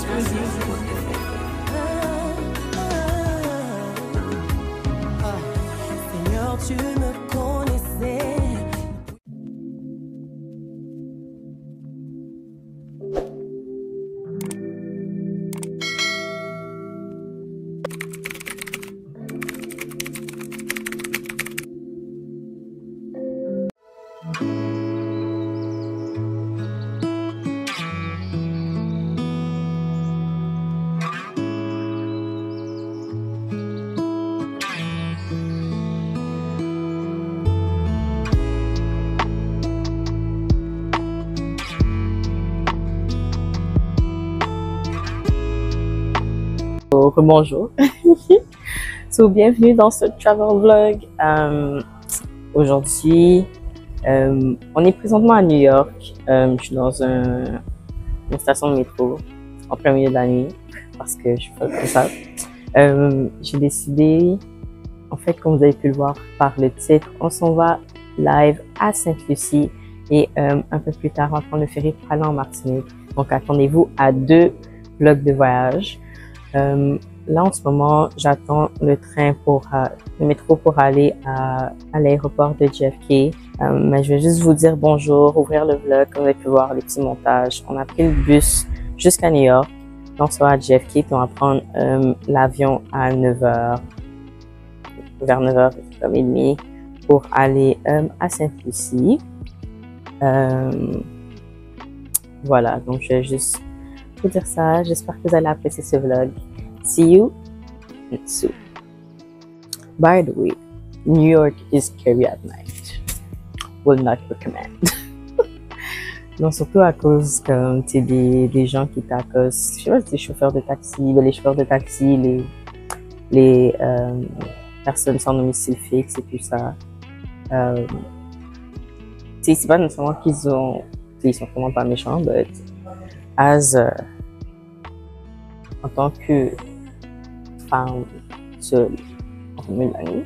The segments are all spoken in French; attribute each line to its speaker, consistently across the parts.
Speaker 1: passe pour you. Seigneur, tu me connaissais.
Speaker 2: Bonjour. So, bienvenue dans ce travel vlog. Aujourd'hui, on est présentement à New York. Je suis dans une station de métro en plein milieu de la nuit parce que je suis pas comme ça. J'ai décidé, en fait, comme vous avez pu le voir par le titre, on s'en va live à Sainte-Lucie et un peu plus tard, on va prendre le ferry pour aller en Martinique. Donc, attendez-vous à 2 vlogs de voyage. Là, en ce moment, j'attends le métro pour aller à l'aéroport de JFK. Mais je vais juste vous dire bonjour, ouvrir le vlog, comme vous avez pu voir les petits montages. On a pris le bus jusqu'à New York. Donc, on sera à JFK, puis on va prendre l'avion à 9h, vers 9h30, pour aller à Sainte-Lucie. Voilà, donc je vais juste vous dire ça. J'espère que vous allez apprécier ce vlog. See you soon. By the way, New York is scary at night. Will not recommend. Non, surtout à cause comme tu sais des gens qui t'accostent. Je sais pas si c'est chauffeurs de taxi, mais les chauffeurs de taxi, les personnes sans domicile fixe et tout ça. Tu sais, c'est pas nécessairement qu'ils sont vraiment pas méchants, but en tant que femme seule en milieu de la nuit,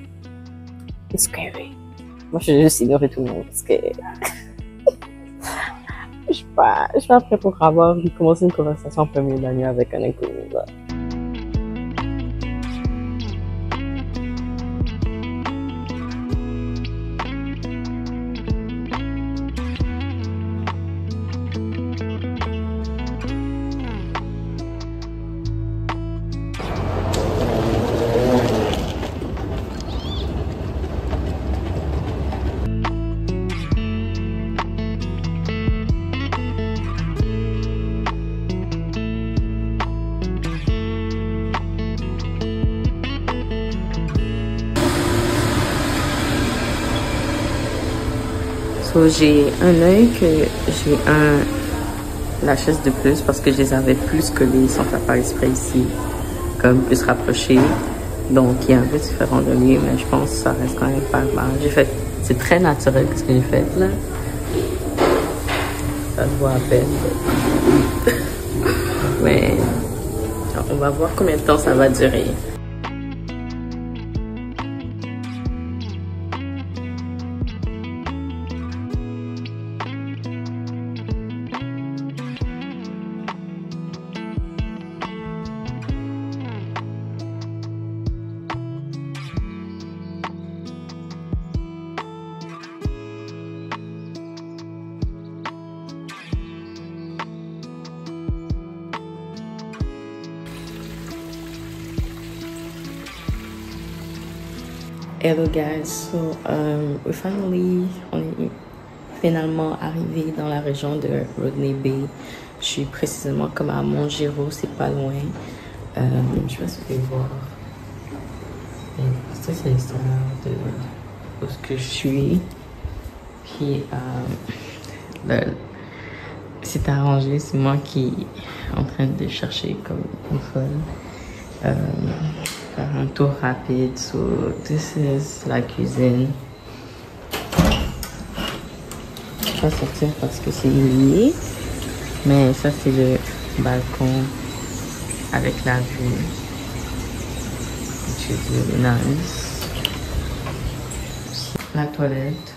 Speaker 2: it's scary. Moi, je vais juste ignorer tout le monde parce que je suis pas prête pour commencer une conversation en plein milieu de la nuit avec un inconnu. Là. So, j'ai un œil que j'ai la chaise de plus parce que je les avais plus collés sans faire par exprès ici, comme plus rapprochés. Donc, il y a un peu différent de lui, mais je pense que ça reste quand même pas mal. C'est très naturel ce que j'ai fait là. Ça se voit à peine. Mais, on va voir combien de temps ça va durer. Hello guys, so on est finalement arrivé dans la région de Rodney Bay. Je suis précisément comme à Montgiro, c'est pas loin. Je sais pas si vous pouvez voir. Ça c'est l'histoire de où ce que je suis. Puis c'est arrangé, c'est moi qui est en train de chercher comme une folle. Faire un tour rapide. So this is la cuisine. Je vais pas sortir parce que c'est lié, mais ça c'est le balcon avec la vue. Which is really nice. La toilette.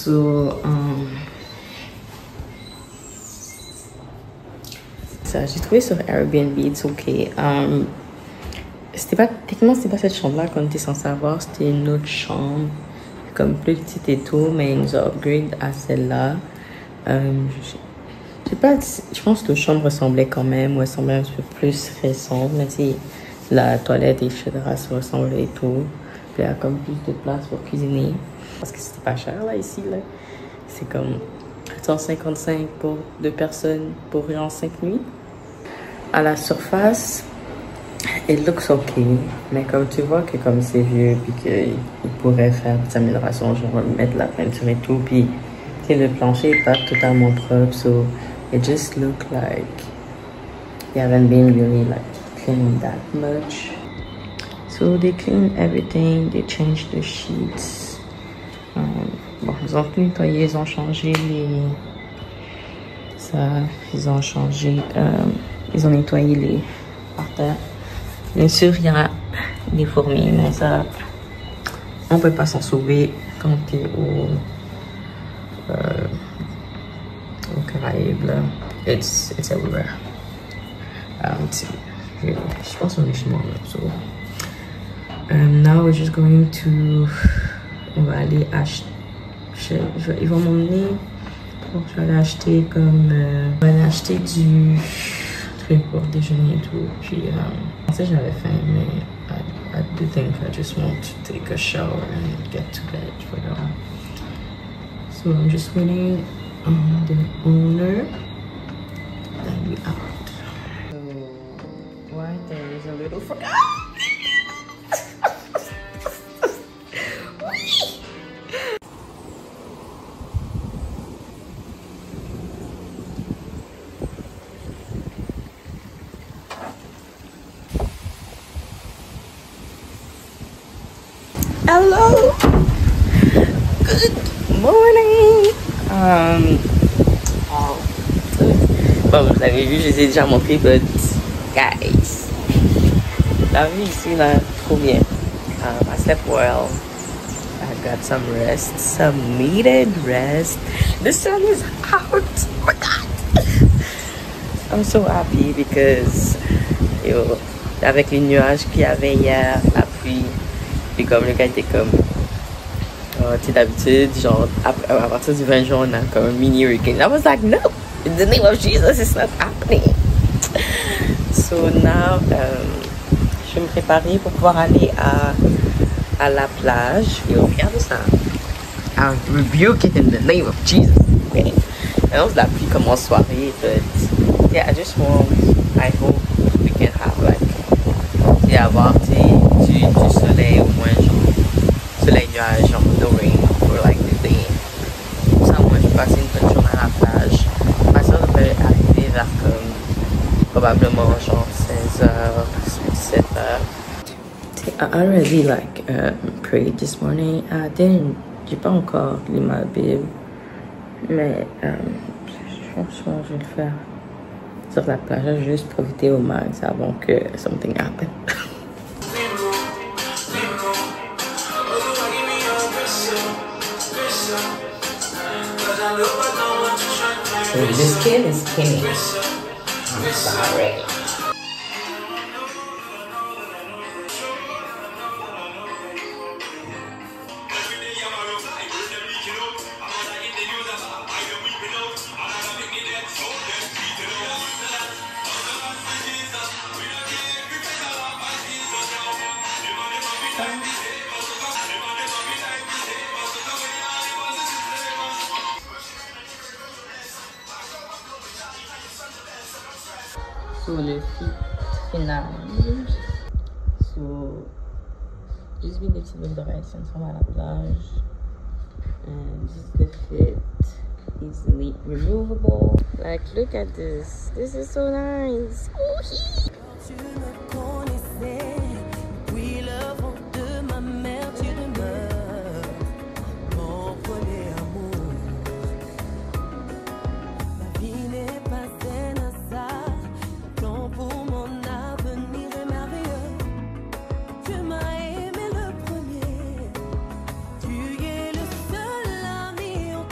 Speaker 2: So, ça, j'ai trouvé sur Airbnb, it's okay. Techniquement, c'était pas cette chambre-là qu'on était censé avoir, c'était une autre chambre, comme plus petite et tout, mais ils nous ont upgrade à celle-là. Je sais pas, je pense que la chambre ressemblait quand même, ou elle semblait un peu plus récente, mais tu sais, la toilette, etc., se ressemblaient et tout. Puis il y a comme plus de place pour cuisiner. Parce que c'était pas cher, là, ici, là. C'est comme 155 pour 2 personnes pour genre 5 nuits. À la surface, it looks okay. Mais comme tu vois que comme c'est vieux, puis qu'il pourrait faire des améliorations, genre mettre la peinture et tout, puis le plancher est pas totalement propre, so it just looked like they haven't been really like cleaned that much. So they cleaned everything, they changed the sheets. Bon, ils ont tout nettoyé, ils ont changé ils ont nettoyé les par terre. Bien sûr, il y a des fourmis, mais ça, on peut pas s'en sauver quand t'es au Caraïbes, là. It's everywhere. Je pense qu'on est chez moi, là. So, now we're just going to... On va aller acheter... Ils vont m'emmener... Donc, je vais aller acheter comme... on va aller acheter du truc pour déjeuner et tout. Puis, je pensais que j'avais faim, mais I do think I just want to take a shower and get to bed for now. So I'm just waiting on the owner. Then we out. So why there is a little Hello. Good morning. Bon, vous avez vu, je les ai déjà montré, but guys, la vie ici là, trop bien. I slept well. I got some rest, some needed rest. The sun is out. Oh my God. I'm so happy because avec les nuages qu'il y avait hier, la pluie. Puis comme le gars était comme, tu sais, d'habitude, genre, à partir du 20 juin, on a comme un mini hurricane. I was like, no, in the name of Jesus, it's not happening. So now, je vais me préparer pour pouvoir aller à la plage. Et regardez ça. I rebuke it in the name of Jesus. Okay. And la pluie commence soirée, but yeah, I just want, I hope we can have like, avoir du soleil au moins, genre soleil nuage, genre no rain for like the day. Ça, moi je vais passer une bonne journée à la plage. Ma soeur devrait arriver vers comme probablement genre 16h, 17h. I already like prayed this morning. J'ai pas encore lu ma Bible, mais franchement je vais le faire sur la plage. Je vais juste profiter au max avant que something happen. So this kid is Kimmy. I'm sorry. So le fit final. So juste mis des petites boules d'oreilles si on s'en va à la plage. And just the fit, easily removable. Like look at this. This is so nice.
Speaker 1: Tu me connaissais, oui le vent de ma mère, tu demeures mon premier amour. La vie n'est pas un hasard, plan pour mon avenir est merveilleux. Tu m'as aimé le premier, tu es le seul ami en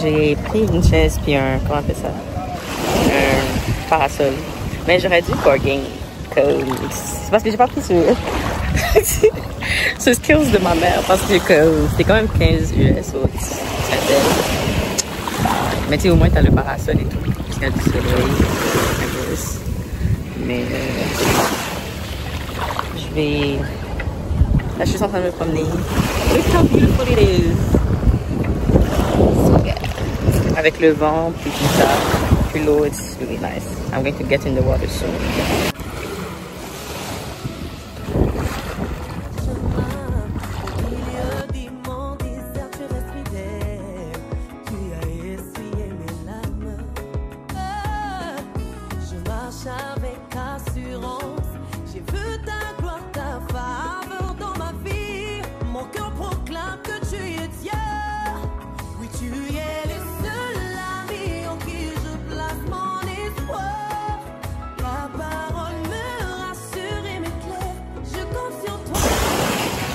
Speaker 2: J'ai pris une chaise puis comment on appelle ça? Un parasol. Mais j'aurais dû bargain. C'est parce que j'ai pas pris ce skills de ma mère parce que c'est quand même 15 US. So mais tu sais, au moins t'as le parasol et tout. Parce qu'il y a du soleil. Mais je vais... Là, je suis en train de me promener. Look how beautiful it is. So, yeah. Avec le vent, puis tout ça, puis l'eau, it's really nice. I'm going to get in the water soon.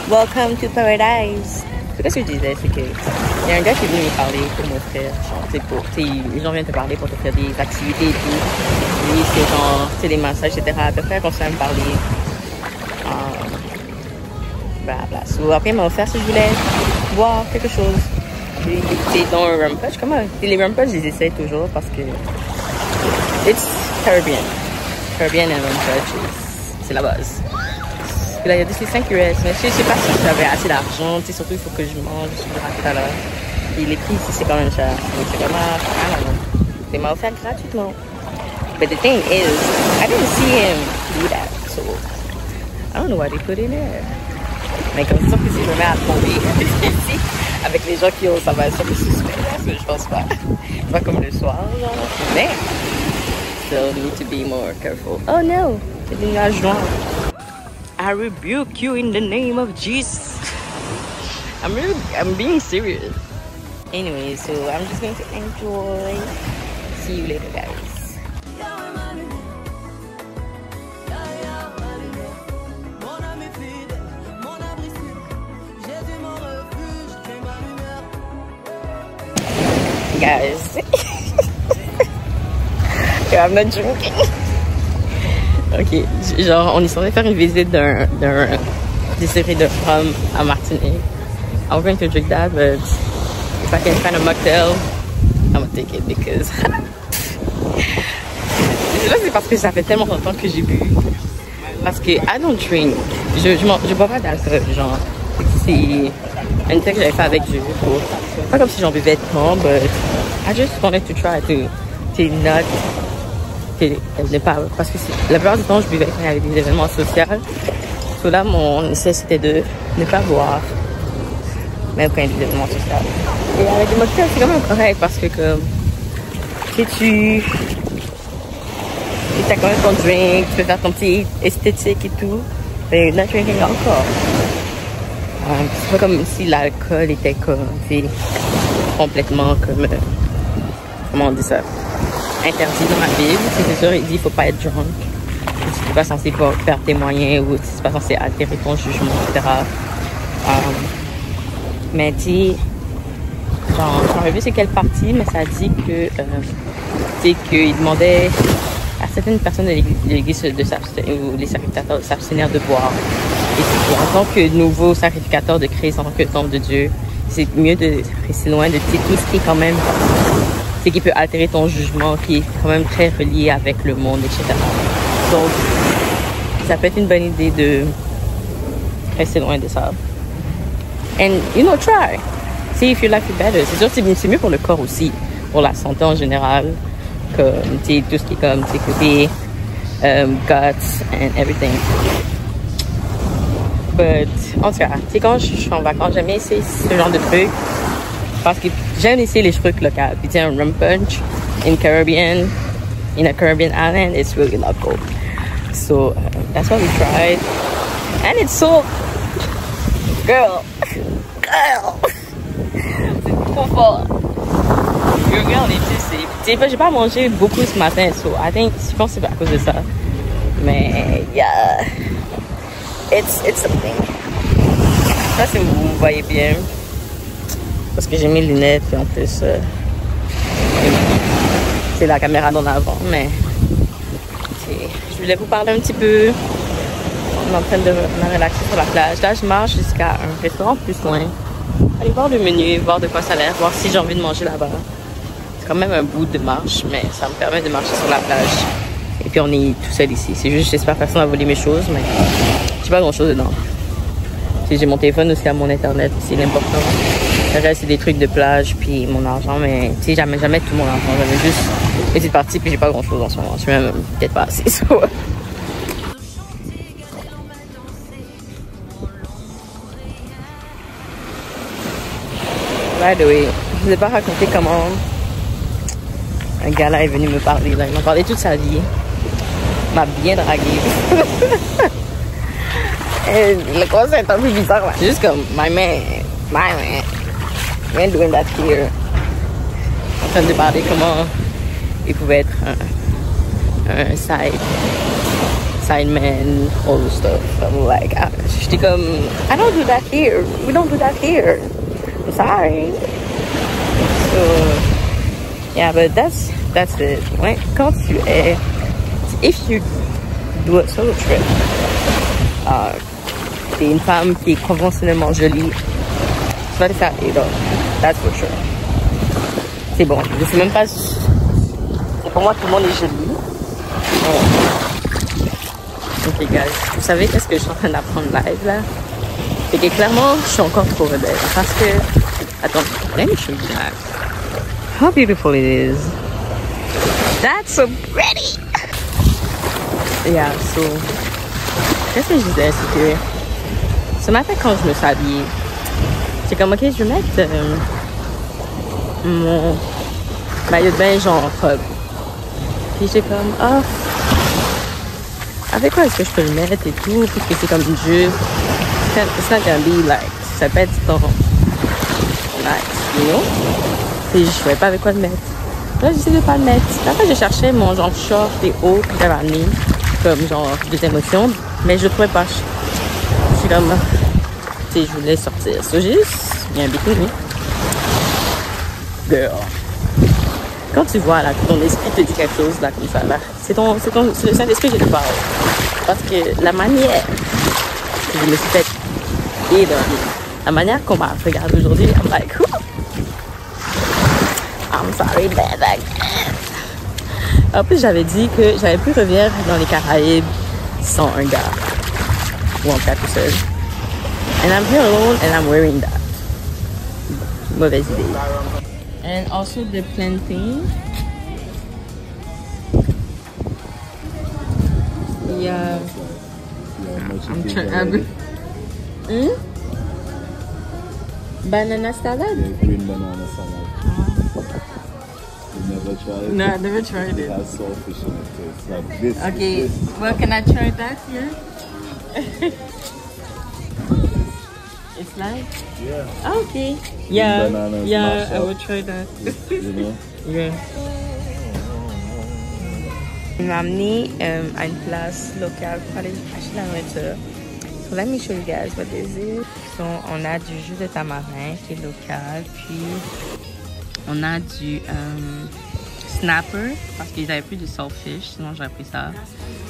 Speaker 2: Welcome to paradise. Tout ce que je disais, c'est que il y a un gars qui est venu me parler pour m'offrir, les gens viennent te parler pour t'offrir des activités et tout. Oui, c'est genre, c'est des massages, etc. À peu près, qu'on à me parler. Blabla. So, après, il m'a offert si je voulais boire quelque chose. C'est dans un rum punch. Comment? Les rum punch, je les essaie toujours parce que it's Caribbean. Caribbean and rum punch, c'est la base. Là, il y a des 5 US, mais je sais pas si j'avais assez d'argent, surtout il faut que je mange, je dirai tout à l'heure. Et les prix ici, c'est quand même cher. Donc, c'est vraiment, I don't know. They m'a offert gratuitement. But the thing is, I didn't see him do that, so I don't know what they put in there. Mais comme c'est sûr que si je me mets à tomber ici, avec les gens qui ont, ça va être sur le suspect, je pense pas. Pas comme le soir, genre. Mais, still need to be more careful. Oh no, c'est une nage noire. I rebuke you in the name of Jesus. I'm being serious. Anyway, so I'm just going to enjoy. See you later, guys. Guys, I'm not joking. Ok, genre on est censé faire une visite d'une distillerie de rhum à Martinique. I'm going to drink that, but if I can find a mocktail, I'm gonna take it because je sais pas si c'est parce que ça fait tellement longtemps que j'ai bu. Parce que I don't drink. Je bois pas d'alcool, genre. C'est une fois que j'avais fait avec du jus. Pas comme si j'en buvais tant, but I just wanted to try to not. Parce que la plupart du temps, je buvais quand il y avait des événements sociaux. So là, mon essai, c'était de ne pas boire, même quand il y a des événements sociaux. Et avec des mocktails, c'est quand même correct parce que comme, tu as quand même ton drink, tu peux faire ton petit esthétique et tout, mais not drinking encore. C'est pas comme si l'alcool était comme, complètement comme, comment on dit ça? Interdit dans la Bible, c'est sûr, il dit qu'il faut pas être drunk, tu n'es pas censé faire tes moyens ou tu n'es pas censé altérer ton jugement, etc. Mais tu genre, j'en ai vu c'est quelle partie, mais ça dit que qu'il demandait à certaines personnes de l'église de s'abstenir, ou les sacrificateurs de s'abstenir de boire. Et en tant que nouveau sacrificateur de Christ, en tant que temple de Dieu, c'est mieux de rester loin de tout ce qui est quand même qui peut altérer ton jugement, qui est quand même très relié avec le monde, etc. Donc, ça peut être une bonne idée de rester loin de ça. And, you know, try. See if you like it better. C'est sûr que c'est mieux pour le corps aussi, pour la santé en général, comme, tu sais, tout ce qui est comme, tu sais, côté guts and everything. But, en tout cas, tu sais, quand je suis en vacances, j'aime bien essayer ce genre de trucs. Parce que j'aime essayer les trucs locaux. Puis tiens, un rum punch in a Caribbean island, it's really local. So that's what we tried, and it's so, girl, c'est trop fort. Your girl est plus, j'ai pas mangé beaucoup ce matin, so I think, je pense que c'est à cause de ça. Mais yeah, it's something. Ça, si vous voyez bien. parce que j'ai mes lunettes et en plus c'est la caméra d'en avant, mais je voulais vous parler un petit peu. On est en train de me relaxer sur la plage. Là, je marche jusqu'à un restaurant plus loin. Aller voir le menu, voir de quoi ça a l'air, voir si j'ai envie de manger là-bas. C'est quand même un bout de marche, mais ça me permet de marcher sur la plage. Et puis on est tout seul ici. C'est juste, j'espère que personne va voler mes choses, mais j'ai pas grand-chose dedans. J'ai mon téléphone aussi à mon internet, c'est l'important. Le reste, c'est des trucs de plage, puis mon argent, mais tu sais, jamais tout mon argent. J'avais juste une petite partie, puis j'ai pas grand-chose en ce moment. Je suis même peut-être pas assez. By the way, je vous ai pas raconté comment un gars là est venu me parler. Là. Il m'a parlé toute sa vie. Il m'a bien dragué. Et le conseil est un peu bizarre là. Juste comme, my man, you ain't doing that here. En train de parler comment il pouvait être un sideman, all the stuff. I'm like, j'étais comme, I don't do that here. We don't do that here. I'm sorry. So, yeah, but that's it. Ouais, quand tu es, if you do a solo trip, t'es une femme qui est conventionnellement jolie, tu vas te faire aider. That's for sure. C'est bon. Je sais même pas. C'est pour moi tout le monde est joli. Ok, guys. Vous savez qu'est-ce que je suis en train d'apprendre live là? C'est que clairement, je suis encore trop rebelle. Parce que. Attends, let me show you that. How beautiful it is. That's so pretty! Yeah, so. Qu'est-ce que je disais? C'est que. Ce matin, quand je me suis habillée, j'ai comme, ok, je vais mettre mon maillot de bain genre robe. Puis j'ai comme, oh, avec quoi est-ce que je peux le mettre et tout, puisque c'est comme une jupe. It's not gonna be like, ça peut être ton nice, you know? Puis je savais pas avec quoi le mettre. Là, j'essaie de pas le mettre. Après, je cherchais mon genre short et haut que j'avais amené, comme genre des émotions, mais je le trouvais pas. Je suis comme, tu sais, je voulais sortir. So, j'ai juste mis un bikini. Girl. Quand tu vois là, que ton esprit te dit quelque chose là comme ça, là, c'est le Saint-Esprit qui te parle. Parce que la manière que je me suis fait aider, la manière qu'on m'a regardé aujourd'hui, I'm like, I'm sorry, bad again. En plus, j'avais dit que j'avais pu revenir dans les Caraïbes sans un gars. Ou en cas tout seul. And I'm here alone and I'm wearing that. Mauvaise idée. And also the plantain. Yeah. I'm trying. Banana salad?
Speaker 3: Yeah, green banana salad. You never tried it?
Speaker 2: No, I never tried
Speaker 3: It
Speaker 2: it.
Speaker 3: has saltfish in it. It's like this.
Speaker 2: Okay,
Speaker 3: This.
Speaker 2: well, can I try that here? It's like?
Speaker 3: Yeah.
Speaker 2: Okay. Yeah,
Speaker 3: bananas
Speaker 2: yeah,
Speaker 3: mashed
Speaker 2: I
Speaker 3: up.
Speaker 2: will try that.
Speaker 3: You know?
Speaker 2: Yeah. Il m'a amené à une place locale pour aller acheter la nourriture. So let me show you guys what this is. So, on a du jus de tamarin qui est local, puis on a du snapper parce qu'ils avaient plus de saltfish, sinon j'aurais pris ça.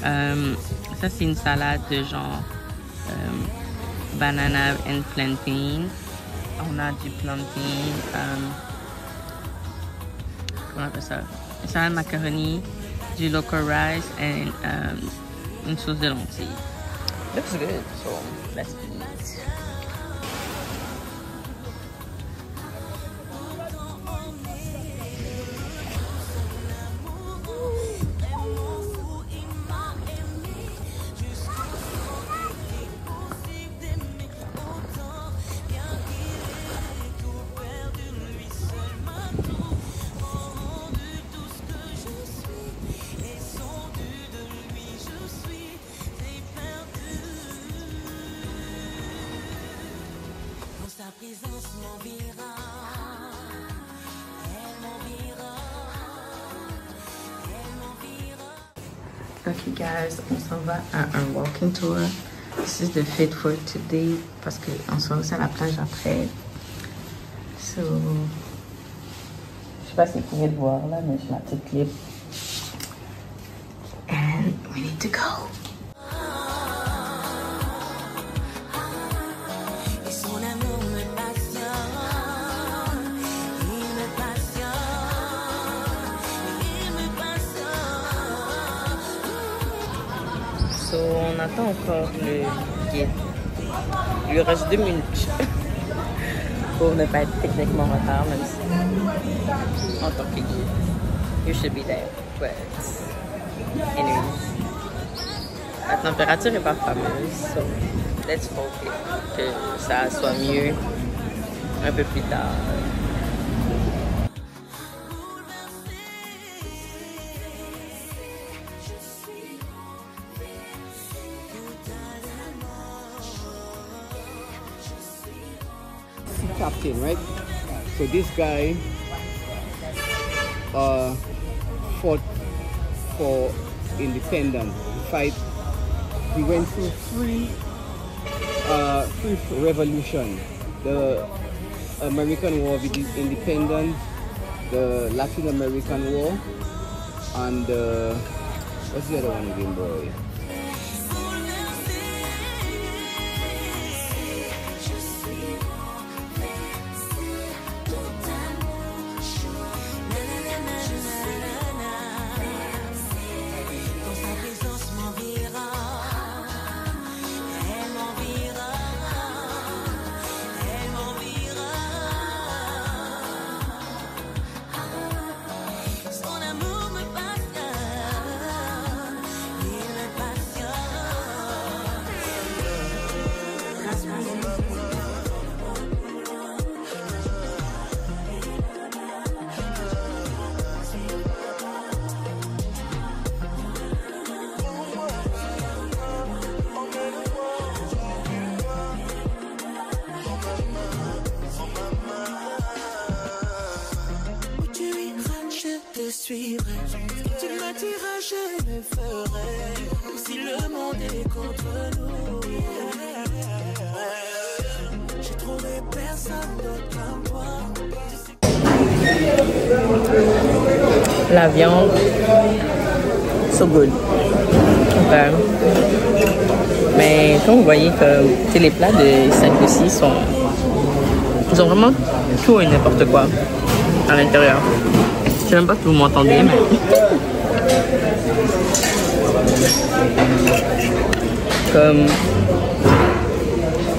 Speaker 2: Ça c'est une salade de genre banana and plantain. On a du plantain. Comment on appelle ça? Une salade macaroni, du local rice and une sauce de lentilles. Looks good, so let's eat. Okay guys, on s'en va à un walking tour. This is the fit for today parce qu'on s'en va aussi à la plage après. So So, je sais pas si vous pouvez le voir là, mais j'ai ma petite clip. And we need to go. So, on attend encore le guide. Il lui reste 2 minutes pour ne pas être techniquement en retard, même si en tant que guide, you should be there. But anyways, la température est pas fameuse, so let's hope que ça soit mieux un peu plus tard.
Speaker 4: Captain, right? So this guy fought for independence. He went through three revolution: the American War of Independence, the Latin American War, and what's the other one again, boy?
Speaker 1: Suivrai, tu m'attireras, je le ferai. Si le monde est contre nous, j'ai trouvé personne d'autre comme toi.
Speaker 2: La viande, so good. Okay. Mais comme vous voyez que les plats de Sainte-Lucie ils ont vraiment tout et n'importe quoi à l'intérieur. Je sais même pas si vous m'entendez, mais comme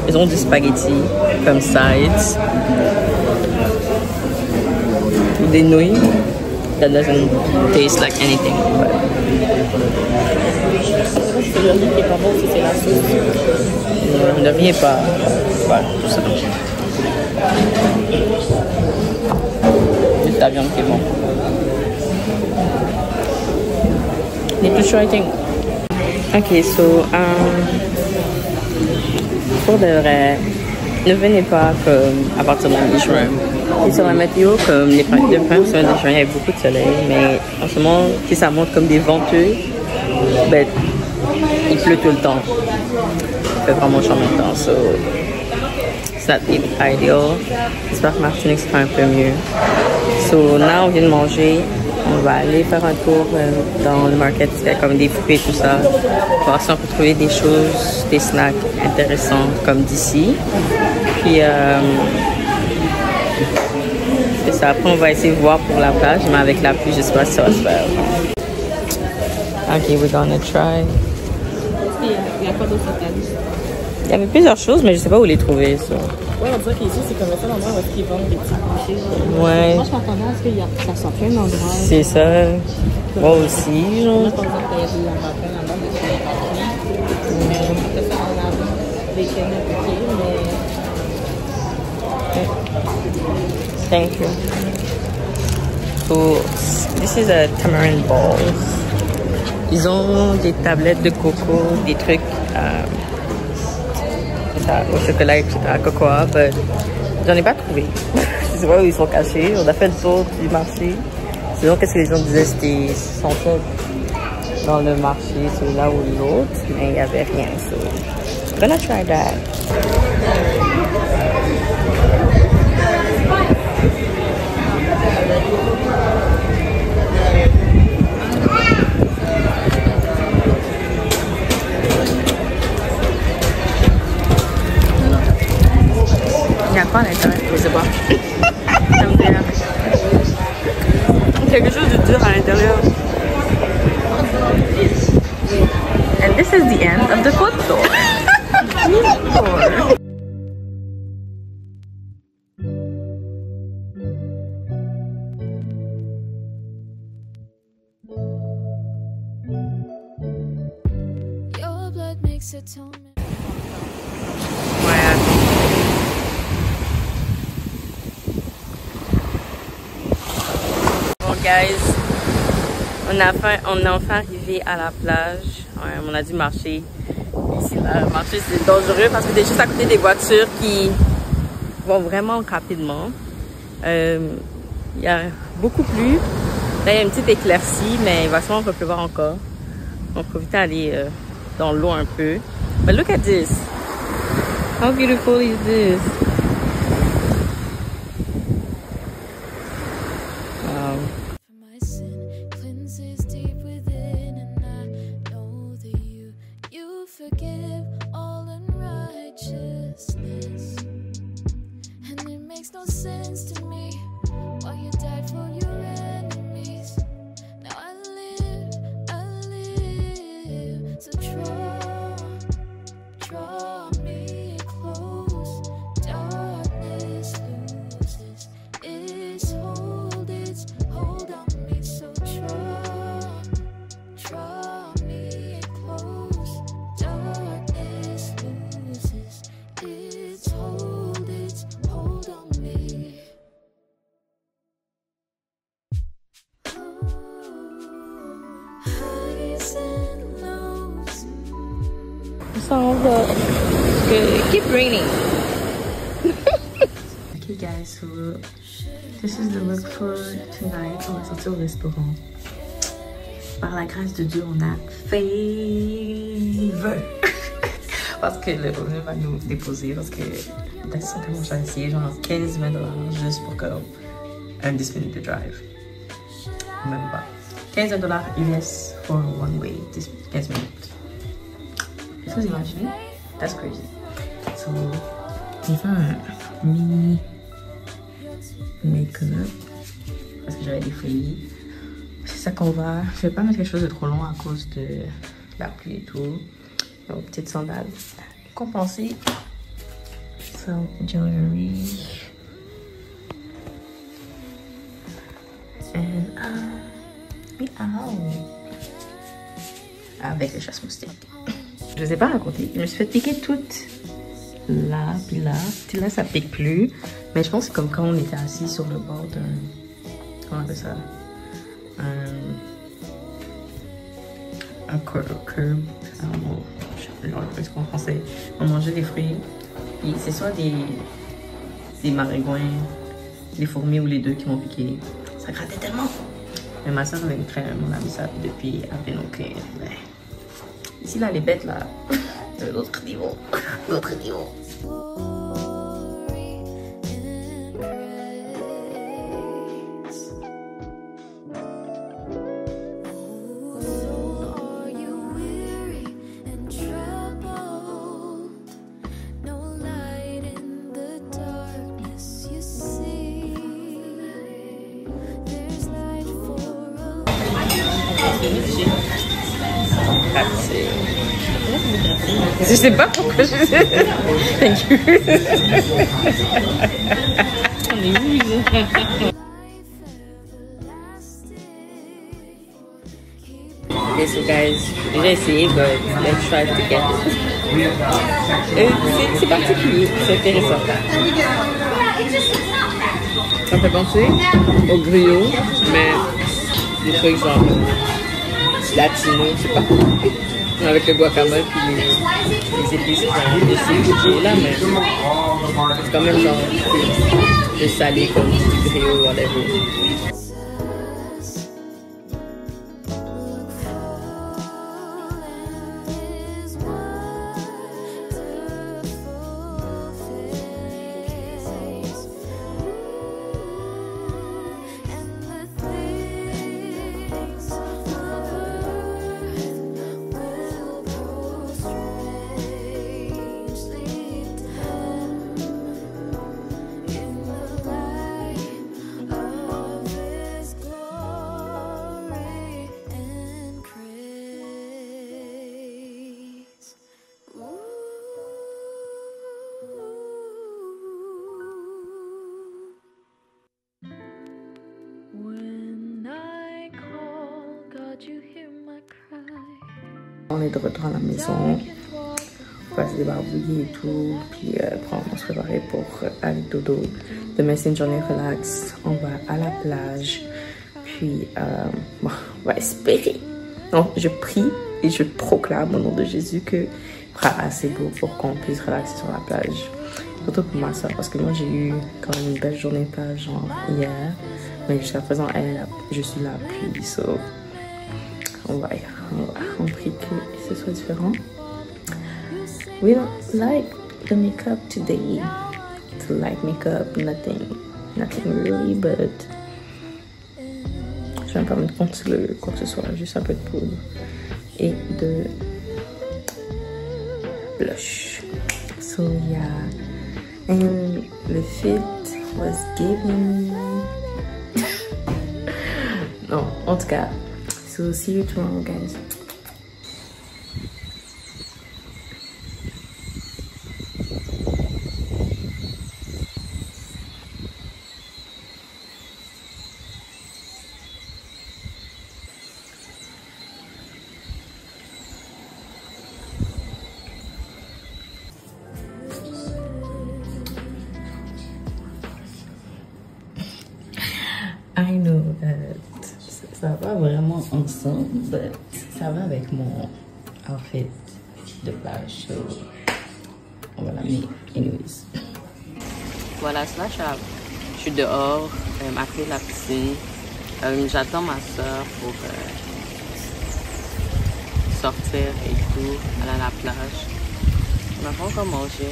Speaker 2: ils ont du spaghetti comme sides ou des nouilles. That doesn't taste like anything. But... Le riz est pas tout ça. Juste la viande qui est bon. Need to try, I think. Ok, so pour de vrai, ne venez pas comme à partir de la mi-juin. Et sur la météo, comme les deux premières semaines de juin, il y avait beaucoup de soleil, mais en ce moment, si ça monte comme des venteux, ben, il pleut tout le temps. Il fait vraiment chaud en même temps, so it's not ideal. J'espère que Martinique sera un peu mieux. So là, on vient de manger. On va aller faire un tour dans le market, il y a comme des fruits et tout ça. Voir si on peut trouver des choses, des snacks intéressants comme d'ici. Puis c'est ça. Après, on va essayer de voir pour la plage, mais avec la pluie, je sais pas si ça va se faire. Ok, we're gonna try.
Speaker 3: Il y a quoi d'autre à table?
Speaker 2: Il y avait plusieurs choses, mais je sais pas où les trouver. So.
Speaker 3: Ouais, on dirait qu'ici, c'est comme ça l'endroit où ils vendent des petits bouchées.
Speaker 2: Ouais.
Speaker 3: Moi, je m'attendais à ce que ça soit plein d'endroits.
Speaker 2: C'est ça. Moi aussi, genre.
Speaker 3: Moi, par exemple, il y a des lapins là-bas, des lapins. Peut-être qu'on a des chaînes à piquer, mais...
Speaker 2: Thank you. So, this is a tamarind balls. Ils ont des tablettes de coco, des trucs au chocolat, etc., cocoa, mais j'en ai pas trouvé. Je sais pas où ils sont cachés. On a fait le tour du marché. Sinon, qu'est-ce que les gens disaient? C'était sans doute dans le marché, celui-là ou l'autre, mais il n'y avait rien. So, I'm gonna try that. quelque chose de dur à l'intérieur. And this is the end of the photo.
Speaker 1: Your blood makes atonement.
Speaker 2: Bon guys, on est enfin arrivé à la plage. Ouais, on a dû marcher. Ici, là, marcher c'est dangereux parce que t'es juste à côté des voitures qui vont vraiment rapidement. Il y a beaucoup plu. Là, il y a une petite éclaircie, mais il va sûrement repleuvoir encore. On va profiter d'aller dans l'eau un peu. But look at this. How beautiful is this? Wow.
Speaker 1: My sin cleanses deep within, and I know that you forgive all unrighteousness. And it makes no sense to me why you died for your enemies. Now I live, so draw me close. Darkness loses its hold on me, so draw me close. Darkness loses its hold on me. Highs and lows.
Speaker 2: Ça va. Keep raining. Okay guys, so this is the look for tonight. On va sortir au restaurant. Par la grâce de Dieu, on a favor. Parce que le revenu va nous déposer. Parce que là, c'est tellement cher ici. Genre 15-20 $ juste pour comme un 10 minutes de drive. Même pas. 15 $ US for one way. 15 minutes. Est-ce que vous imaginez? That's crazy. So, j'ai fait un mini make-up parce que j'avais des feuilles. C'est ça qu'on va. Je vais pas mettre quelque chose de trop long à cause de la pluie et tout. Donc, petite sandale. Compenser. Some jewelry. And we out. Avec le chasse-moustique. Je vous ai pas raconté. Je me suis fait piquer toute là, puis là. Puis là, ça pique plus. Mais je pense que c'est comme quand on était assis sur le bord d'un... Comment on appelle ça? Un curb. Je ne sais pas en français. On mangeait des fruits. Puis c'est soit des maringouins, des fourmis ou les deux qui m'ont piqué. Ça grattait tellement. Mais ma soeur avait une crème. On a mis ça depuis après. Donc, ici, là, les bêtes, là, de l'autre niveau. L'autre niveau. Je sais pas pourquoi je sais. Thank you. On est où? Okay, so guys, j'ai déjà essayé, but let's try it together. C'est particulier, c'est intéressant. Ça me fait penser au griot, mais des trucs genre latino, je sais pas. Avec le guacamole puis les épices ici là, mais c'est quand même genre plus salé comme du griot, whatever.
Speaker 5: on est de retour à la maison. On va se débarbouiller et tout. Puis on va se préparer pour aller dodo. Demain, c'est une journée relax. On va à la plage. Puis, bon, on va espérer. Non, je prie et je proclame au nom de Jésus que il fera assez beau pour qu'on puisse relaxer sur la plage. Surtout pour ma soeur, parce que moi, j'ai eu quand même une belle journée de plage, genre hier. Mais jusqu'à présent, je suis là, puis on prie que ce soit différent. We don't like the makeup today. To like makeup, nothing really, but je vais pas me concealer quoi que ce soit, juste un peu de poudre et de blush. So yeah, and the fit was given. Non, en tout cas, so see you tomorrow, guys. I know that ça va vraiment ensemble, but ça va avec mon outfit de plage, so on va l'amener anyways.
Speaker 2: Voilà, je suis dehors, à côté de la piscine. J'attends ma soeur pour sortir et tout, aller à la plage. On n'a pas encore mangé,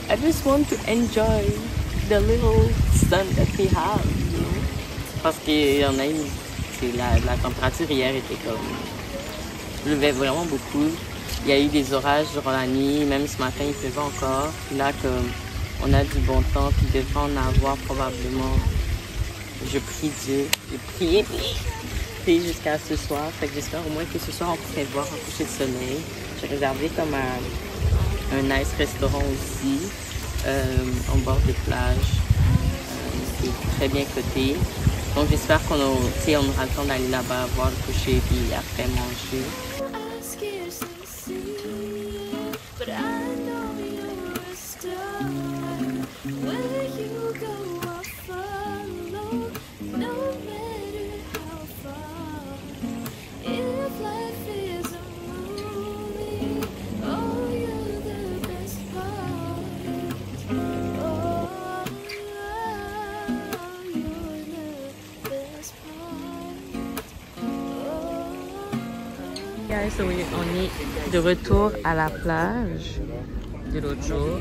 Speaker 2: mais I just want to enjoy the little sun that we have, you know? Parce qu'il y en a une, la température hier était comme, pleuvait vraiment beaucoup. Il y a eu des orages durant la nuit, même ce matin il pleuvait encore. Puis là, comme on a du bon temps, puis il devrait en avoir probablement. Je prie Dieu, j'ai prié jusqu'à ce soir. Fait que j'espère au moins que ce soir on pourrait voir un coucher de soleil. J'ai réservé comme un nice restaurant aussi, en bord de plage, qui est très bien coté. Donc j'espère qu'on aura le temps d'aller là-bas voir le coucher puis après manger. So, on est de retour à la plage de l'autre jour.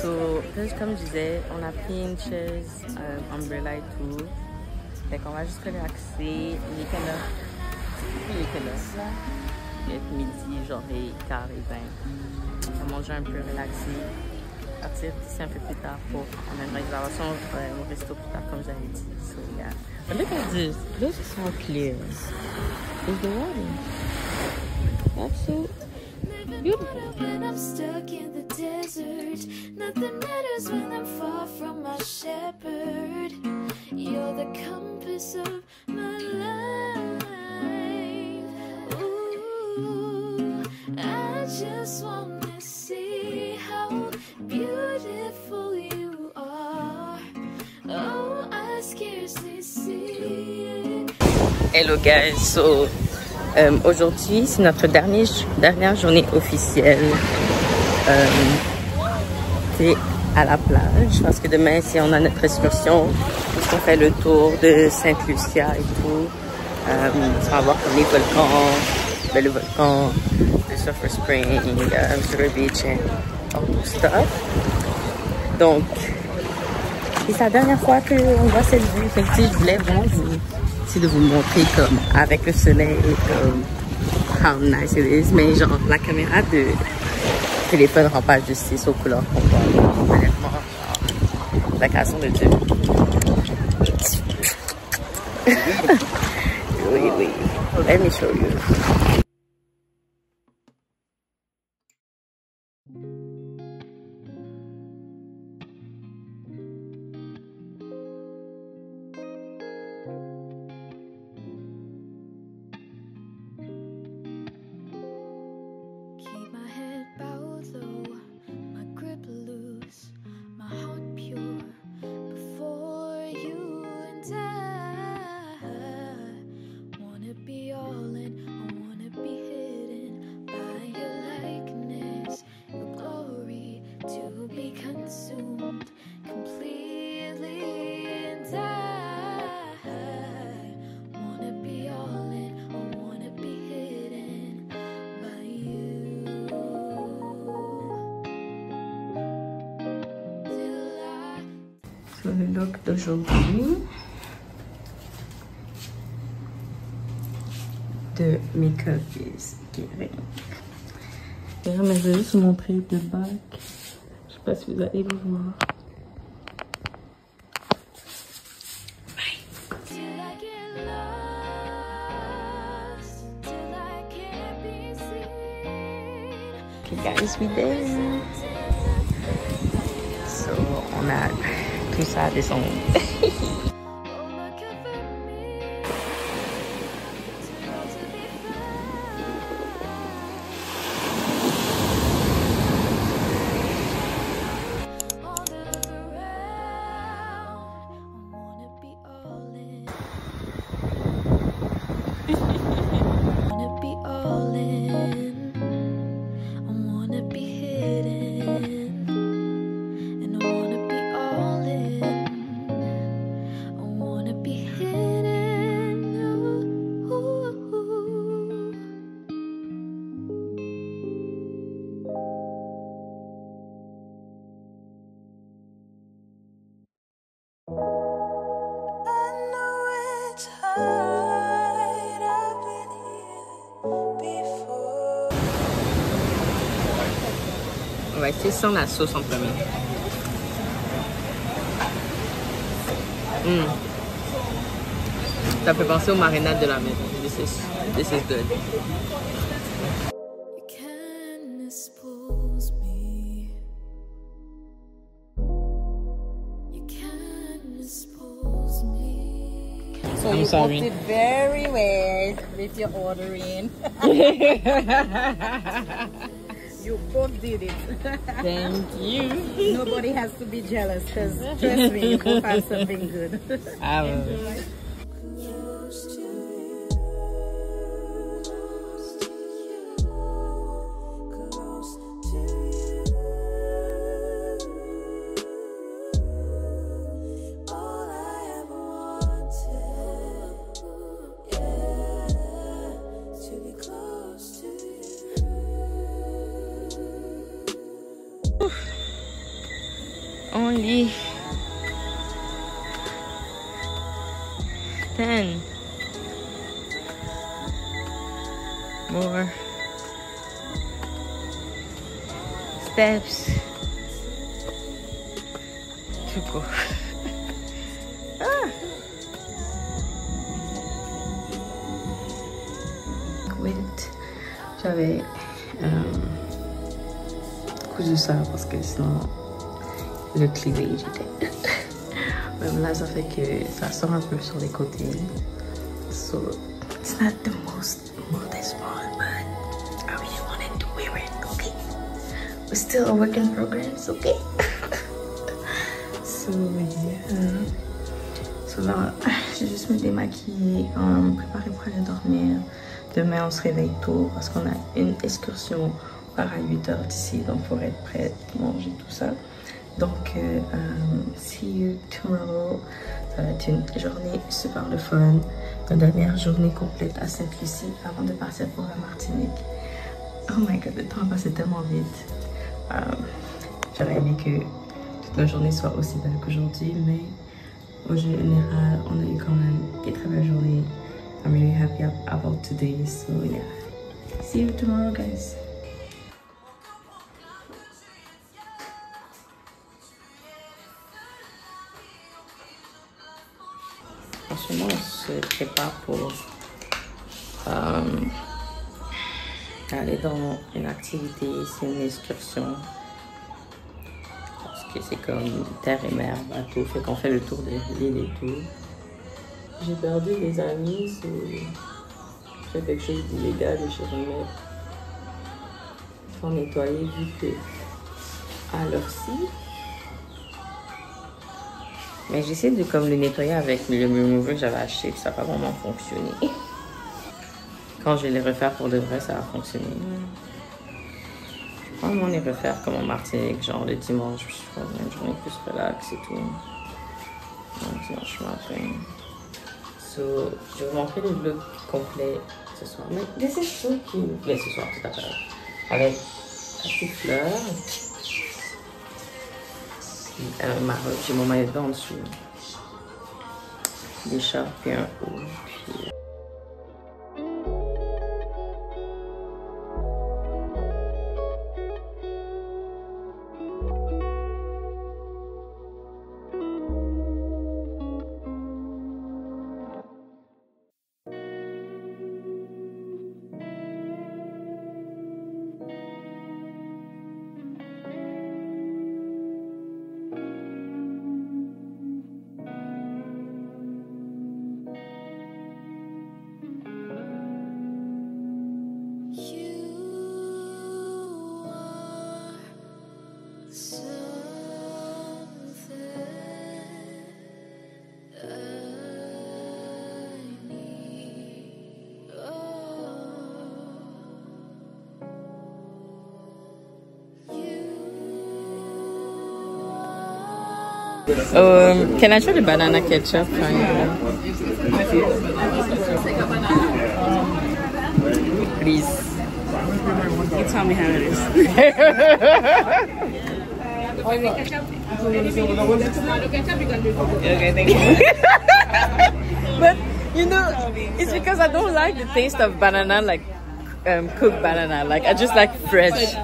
Speaker 2: So, comme je disais, on a pris une chaise, umbrella et tout. Fait qu'on va juste relaxer. Il est quelle heure? Il est quelle heure? Il est midi, genre et quart et 20. On va manger un peu, relaxer. Partir d'ici un peu plus tard pour on a une réservation au resto plus tard, comme j'avais dit. So, yeah. But look at this. This is so clear. Is the water? That's so beautiful.
Speaker 1: When I'm stuck in the desert, nothing matters when I'm far from my shepherd. You're the compass of my life. Ooh, I just want to see how beautiful you are. Oh, I scarcely see it.
Speaker 2: Hello guys, so aujourd'hui c'est notre dernière journée officielle c'est à la plage parce que demain si on a notre excursion, on fait le tour de Sainte-Lucia et tout, on va voir comme les volcans, le volcan, le Sulphur Spring, Sugar Beach et all tout stuff. Donc c'est la dernière fois qu'on voit cette vue, fait que je voulais vraiment de vous montrer comme avec le soleil comme how nice it is, mais genre la caméra de téléphone rend pas justice aux couleurs qu'on voit. Honnêtement, genre, la création de Dieu. Oui, let me show you.
Speaker 5: So, le look d'aujourd'hui de Makeup is Giving. D'ailleurs, mais je vais juste vous montrer de bac. Je sais pas si vous allez le voir. Okay guys, we there. So, on a tout ça à descendre. On va essayer sans la sauce en premier. Ça fait penser aux marinades de la maison. This is good.
Speaker 1: You can dispose me. You can dispose me.
Speaker 3: So
Speaker 4: I'm
Speaker 3: you
Speaker 4: sorry.
Speaker 3: booked it very well with your ordering. You both did it.
Speaker 4: Thank you.
Speaker 3: Nobody has to be jealous because trust me, you both have something good.
Speaker 4: I will.
Speaker 1: Close to you, close to you, all I ever wanted, yeah, to be close to you.
Speaker 5: Only 10 more steps to go. Quit. J'avais cousu ça parce que sinon le cleavage était. Même là, ça fait que ça sort un peu sur les côtés. So, it's not the most modest one, but I really wanted to wear it, okay? We're still a work in progress, okay? So, yeah. So là, j'ai juste me démaquillé, me préparer pour aller dormir. Demain, on se réveille tôt parce qu'on a une excursion. On part à 8h d'ici, donc il faut être prête, manger tout ça. Donc, see you tomorrow. Ça va être une journée super de fun. La dernière journée complète à Sainte-Lucie avant de partir pour la Martinique. Oh my god, le temps a passé tellement vite. J'aurais aimé que toute la journée soit aussi belle qu'aujourd'hui, mais au général, on a eu quand même des très belles journées. I'm really happy about today, so yeah. See you tomorrow, guys. En ce moment, on se prépare pour aller dans une activité, c'est une excursion. Parce que c'est comme terre et mer, bateau, fait qu'on fait le tour de l'île et tout. J'ai perdu des amis, c'est quelque chose d'illégal et je remets pour nettoyer vu que à l'heure-ci. Mais j'essaie de comme le nettoyer avec le remover que j'avais acheté, ça n'a pas vraiment fonctionné. Quand je vais les refaire pour de vrai, ça va fonctionner. Je vais vraiment les refaire comme en Martinique, genre le dimanche, je fais une journée plus relax et tout. Donc dimanche matin. So, je vais vous montrer le vlog complet ce soir. Mais this is so cute. Mais ce soir, tout à fait. Avec la petite fleur. Ma robe, j'ai mon maillot de bain en dessous. Des shorts et un haut. Puis... Can I try the banana ketchup? Please. You tell me how it is. Okay, thank you. But you know, it's because I don't like the taste of banana, like cooked banana. Like I just like fresh.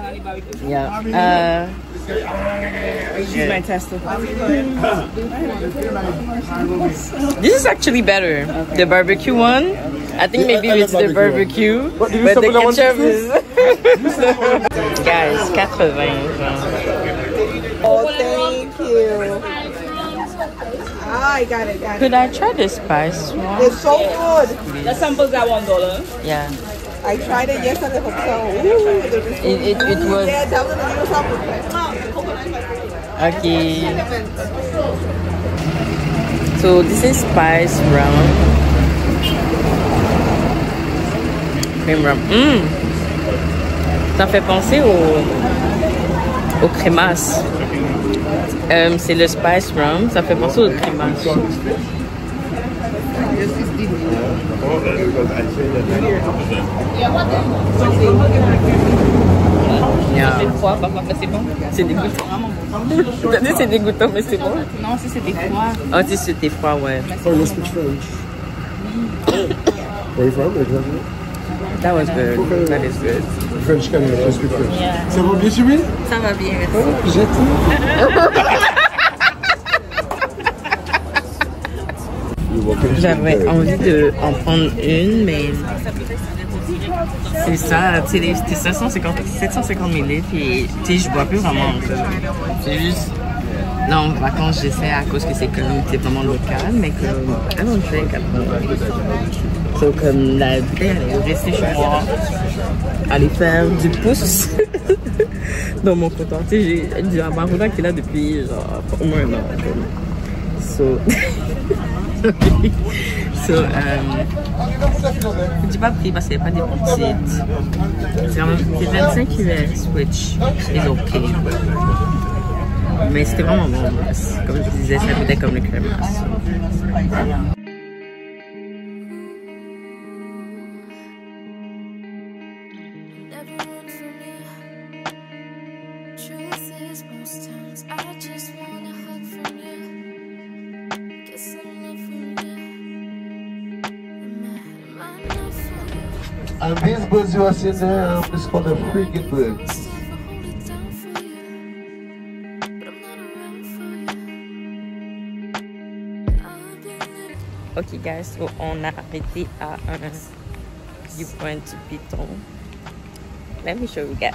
Speaker 5: Yeah. This is my tester. This is actually better. Okay. The barbecue one. I think maybe it's the barbecue, but the ketchup is. Guys, 80.
Speaker 3: Oh, thank you. Ah, I got it.
Speaker 5: Could I try the spice one?
Speaker 3: It's so good.
Speaker 6: The samples are $1.
Speaker 5: Yeah.
Speaker 3: I tried it yesterday for
Speaker 5: It was.
Speaker 3: Yeah, that was a little sample.
Speaker 5: Okay. So this is spice rum. Cream rum. Ça fait penser au crémasse. C'est le spice rum. Ça fait penser au crémasse.
Speaker 6: C'est froid, papa, c'est bon.
Speaker 5: C'est dégoûtant. T'as dit c'est dégoûtant, mais c'est bon.
Speaker 6: Non, si c'était froid.
Speaker 5: Oh, si c'était froid, ouais.
Speaker 7: Oh, you speak French. Where are you from? Exactly.
Speaker 5: That was good. That is good.
Speaker 7: French Canada, I speak French.
Speaker 6: Yeah.
Speaker 7: Ça va bien, Jimmy?
Speaker 6: Ça va bien, merci.
Speaker 7: Oh, j'attends.
Speaker 5: J'avais envie d'en prendre une, mais c'est ça, tu sais, c'était 750 ml, et tu sais, je bois plus vraiment en fait. C'est juste, là en vacances, j'essaie à cause que c'est vraiment local, mais comme, I don't drink at home. So, comme la bouteille, elle est restée chez moi, aller faire du pouce dans mon comptoir. Tu sais, j'ai du Amarula qui est là depuis genre au moins un an. So, j'ai pas pris parce qu'il n'y a pas des petites. C'est 25 US, which is okay. Mais c'était vraiment bon. Comme je disais, ça goûtait comme le crémasse.
Speaker 7: And these birds you are seeing there is called the frigate birds.
Speaker 5: Ok guys, so on a arrêté à un viewpoint du Piton. Let me show you guys.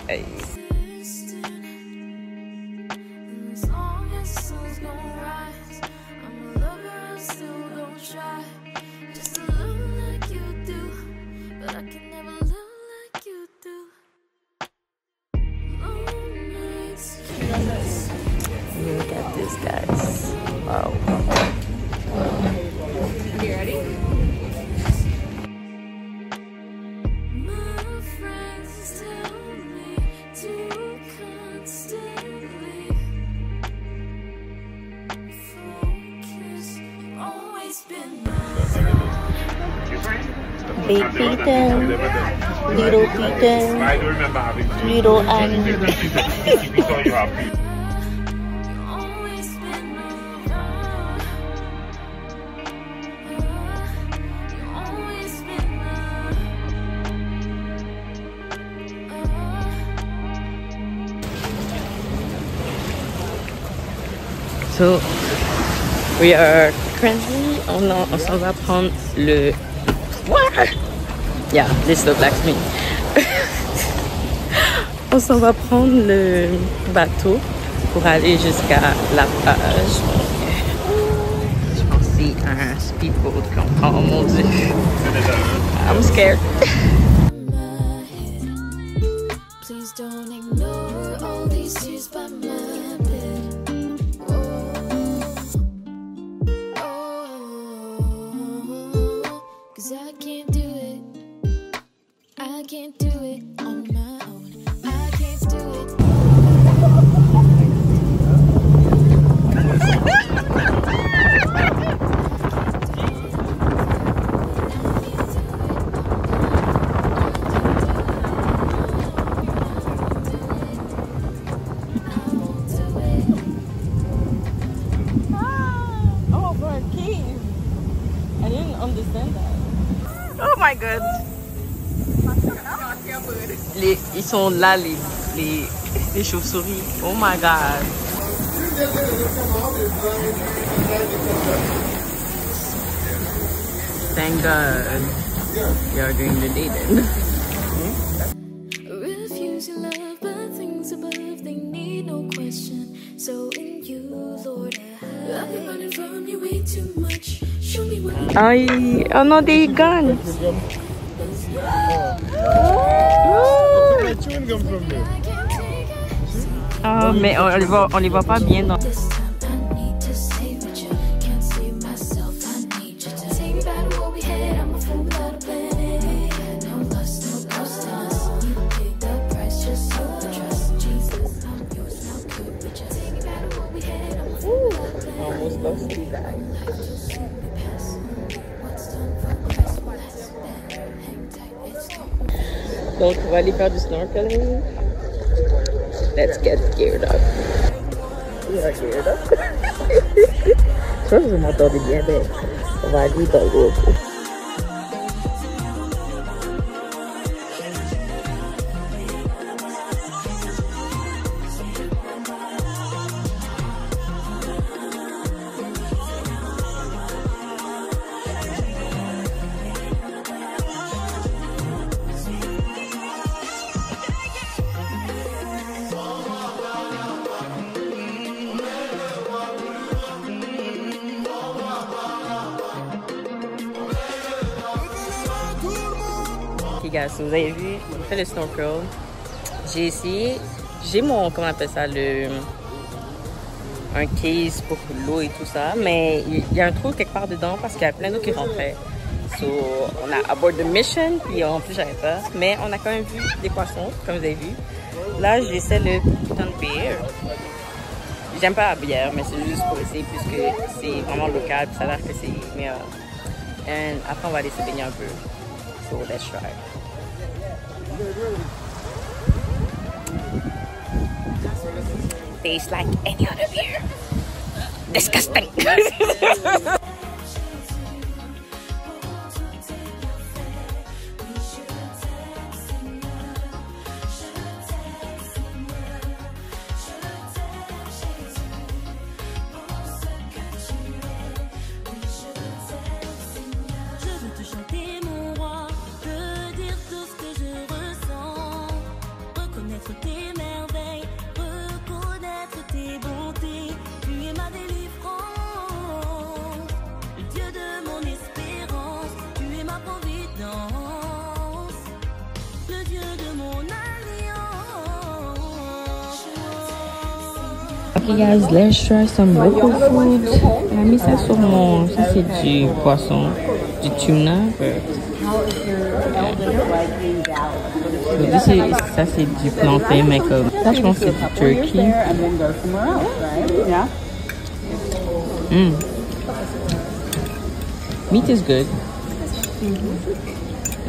Speaker 5: Look at this, guys. Wow.
Speaker 6: You ready?
Speaker 8: Big Peter, Little Peter, Little Annie.
Speaker 2: So, we are currently, on s'en va prendre le... What? Yeah, this looks like me. On s'en va prendre le bateau pour aller jusqu'à la plage. Je pense que c'est un speedboat qu'on prend. Oh mon Dieu. I'm scared.
Speaker 1: Please don't ignore all these tears by my bed. Oh, 'cause I can't do it. I can't do it on my own. I can't do it.
Speaker 2: Oh, for a cave. I didn't understand that. Oh my god. Ils sont là, les chauves-souris. Oh my god. Thank God you're doing the day then.
Speaker 1: Refuse your love, but things above, they need no question. So in you, Lord, I've been running from you way too much. Show me what
Speaker 2: Ay, oh no, they gone. Ah, mais on les voit pas bien dans...
Speaker 1: this time I need to stay with you. Can't save myself, I need you to take me back to what we had. I'm a fool without a plan. No lust, no ghost in us. You paid the price just so the trust. Jesus, I'm yours, now good with you. Take me back to what we had. I'm a fool without a plan.
Speaker 2: Almost lost you guys.
Speaker 1: Life just let me pass. What's done for Christ will last. Hang tight, it's gone.
Speaker 2: Donc, on va aller faire du snorkeling. Let's get geared up. We are geared up. Je pense que vous m'entendez bien, mais on va aller dans l'eau. Ok guys, vous avez vu, on fait le snorkel. J'ai essayé, j'ai mon, comment on appelle ça, un case pour l'eau et tout ça, mais il y a un trou quelque part dedans parce qu'il y a plein d'eau qui rentrait. So, on a abort the mission, puis en plus j'avais peur, mais on a quand même vu des poissons, comme vous avez vu. Là, j'essaie le Piton Beer. J'aime pas la bière, mais c'est juste pour essayer puisque c'est vraiment local, puis ça a l'air que c'est meilleur. Et après, on va aller se baigner un peu. So, let's try. Tastes like any other beer. Disgusting. Okay guys, let's try some local food. Elle a mis ça sur mon... Ça c'est du poisson, du tuna. Ça c'est du plantain, mais comme... Ça je pense que c'est du turkey. Meat is good.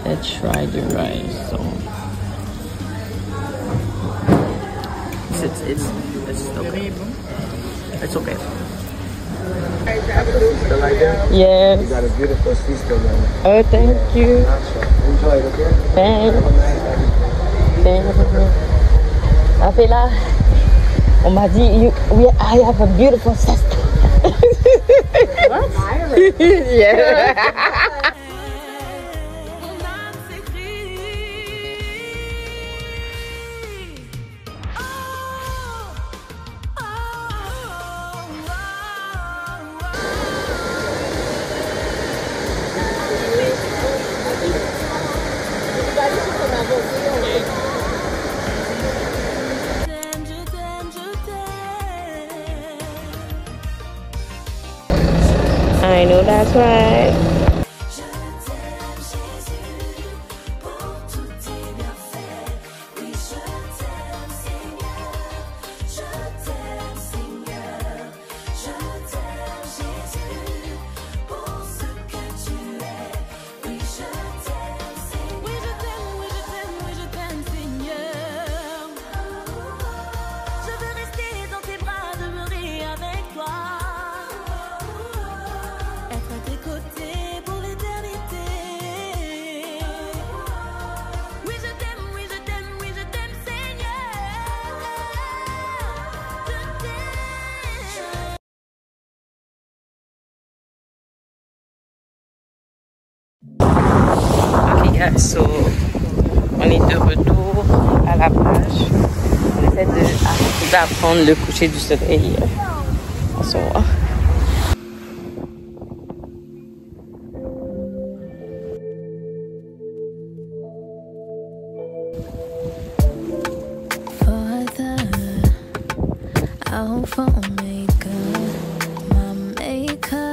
Speaker 2: Let's try the rice. So. It's okay. It's okay. Yes.
Speaker 7: You got a beautiful sister, man.
Speaker 2: Oh, thank you.
Speaker 7: Enjoy it, okay?
Speaker 2: Thanks. Thanks. Là, on m'a dit, I have a beautiful sister. Yeah. I know that's right. Ok guys, so on est de retour à la plage. On essaie d'arriver à prendre le coucher du soleil. Bonsoir.
Speaker 1: Alpha Omega, my maker,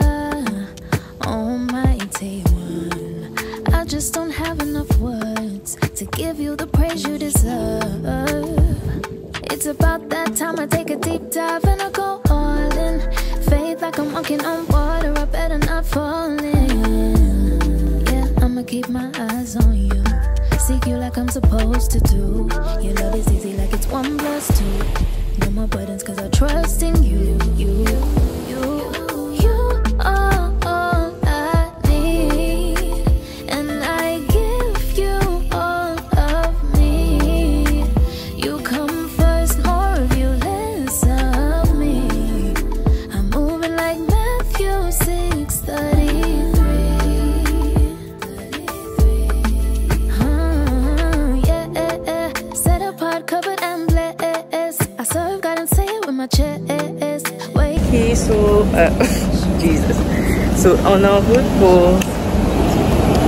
Speaker 1: almighty one. I just don't have enough words to give you the praise you deserve. It's about that time I take a deep dive and I go all in. Faith like I'm walking on water, I better not fall in. Yeah, I'ma keep my eyes on you, seek you like I'm supposed to do. Your love is easy like it's 1 + 2. No more burdens cause I trust in you. You are all I need, and I give you all of me. You come first, more of you, less of me. I'm moving like Matthew 6:33. Yeah, set apart, covered and blessed. I serve God and say it with my chest.
Speaker 2: Okay, so Jesus. So on est en route pour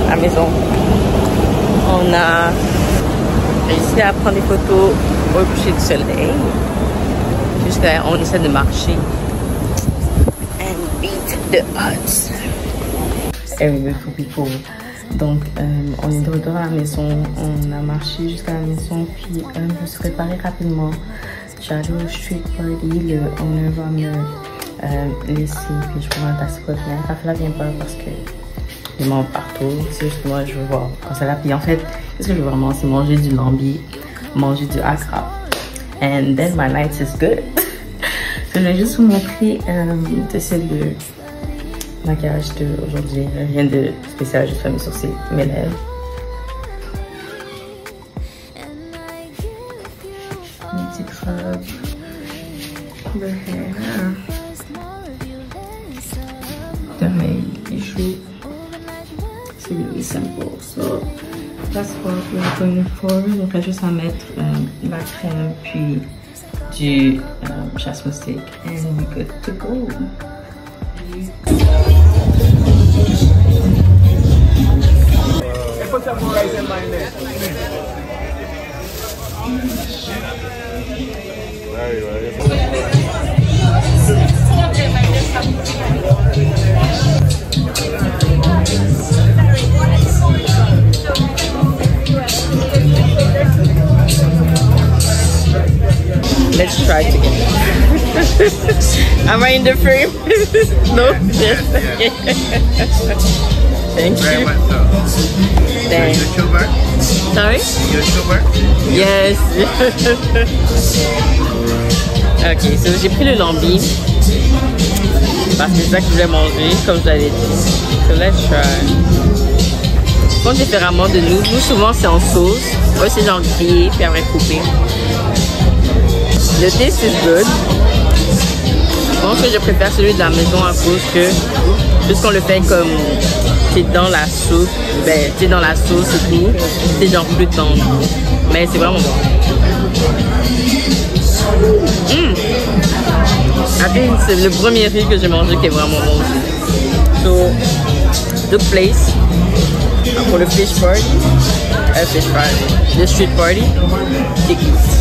Speaker 2: la maison. On a réussi à prendre des photos au coucher du soleil. Jusqu'à on essaie de marcher and beat the odds. Very beautiful people. Donc on est de retour à la maison. On a marché jusqu'à la maison, puis je me suis préparée rapidement. J'arrive au street party, le owner va me laisser, puis je prends un taxi pour venir. Ça fait la bien peur parce que je mange partout. C'est juste que moi je veux voir comme ça là. Puis en fait, qu'est-ce que je veux vraiment, c'est manger du lambi, manger du accra. And then my night is good. Je vais juste vous montrer le maquillage d'aujourd'hui. Rien de spécial, juste fait mes sourcils, mes lèvres. The hair, the issue. C'est really simple. So that's what we're going for. Donc là, juste à mettre la crème puis du jasmine stick and we're good to go.
Speaker 7: Put some more rice in my neck.
Speaker 2: Let's try together. Am I in the frame? No? Yes. Thank
Speaker 9: Very
Speaker 2: you.
Speaker 9: much so.
Speaker 2: Thanks.
Speaker 9: YouTuber?
Speaker 2: Sorry?
Speaker 9: YouTuber?
Speaker 2: Yes. Ok, so j'ai pris le lambi parce que c'est ça que je voulais manger, comme je l'avais dit. So let's try. Ils font différemment de nous. Nous, souvent, c'est en sauce. Eux, c'est genre grillé puis après coupé. Le taste is good. Je pense que je préfère celui de la maison à cause que Juste qu'on le fait comme c'est dans la soupe, ben c'est dans la sauce et tout, c'est genre plus tendre. Mais c'est vraiment bon. C'est le premier riz que j'ai mangé qui est vraiment bon aussi. So, the place pour le fish party, the street party, Dickies.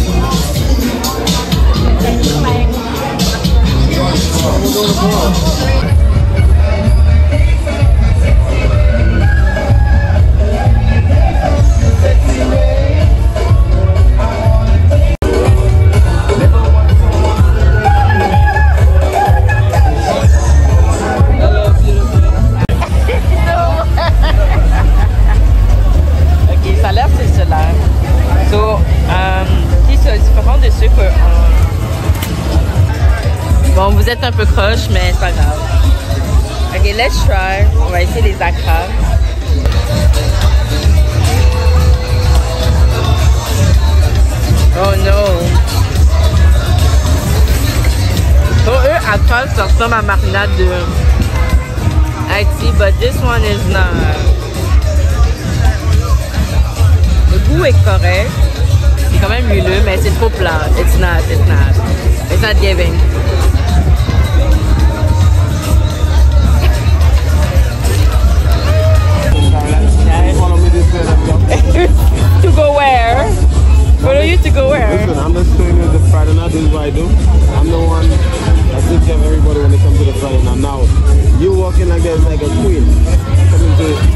Speaker 2: Bon, vous êtes un peu croche, mais c'est pas grave. Ok, let's try. On va essayer les acras. Oh no. Pour eux, acras, ça ressemble à marinade de Haïti, but this one is not. Le goût est correct. C'est quand même huileux, mais c'est trop plat. It's not giving. To go where? Follow you to go where?
Speaker 7: Listen, I'm just showing you the Friday night. This is what I do. I'm the one that takes care of everybody when they come to the Friday night. Now, you walking like this like a queen,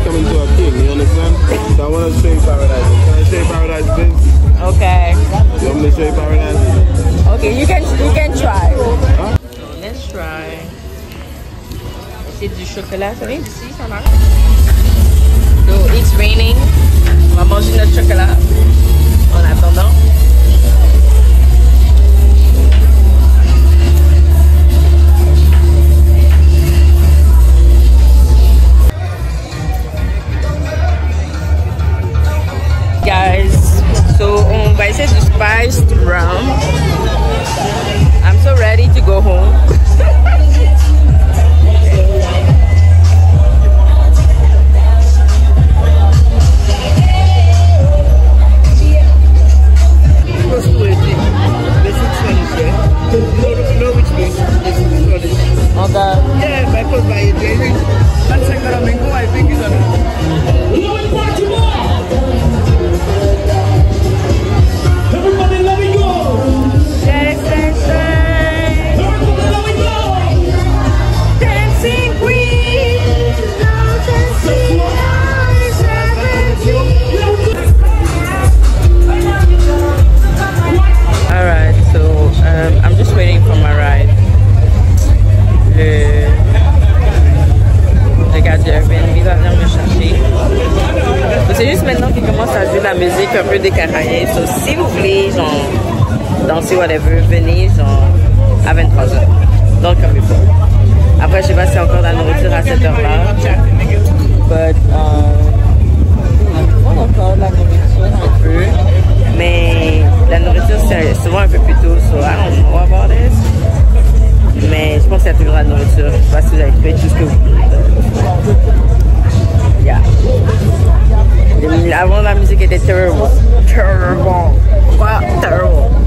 Speaker 7: coming to a king. You understand? So I want to show you paradise. Can I show you paradise, please?
Speaker 2: Okay.
Speaker 7: You want me to show you paradise?
Speaker 2: Okay, you can try. Huh? Let's try. C'est du chocolat. Ça vient d'ici, ça marche. So it's raining. On va manger notre chocolat en attendant. Guys, so on va essayer du spiced rum. I'm so ready to go home. C'est juste maintenant qu'il commence à jouer de la musique un peu des Caraïbes. So, si vous voulez genre danser whatever, venez genre à 23h. Donc comme il faut. Après je sais pas si c'est encore de la nourriture à cette heure-là. But on a encore de la nourriture un peu. Mais la nourriture c'est souvent un peu plus tôt. So I don't know about this. Mais je pense qu'il y a toujours la nourriture. Je sais pas si vous avez trouvé tout ce que vous voulez. Yeah. Avant la musique était terrible. Terrible. Wow, terrible.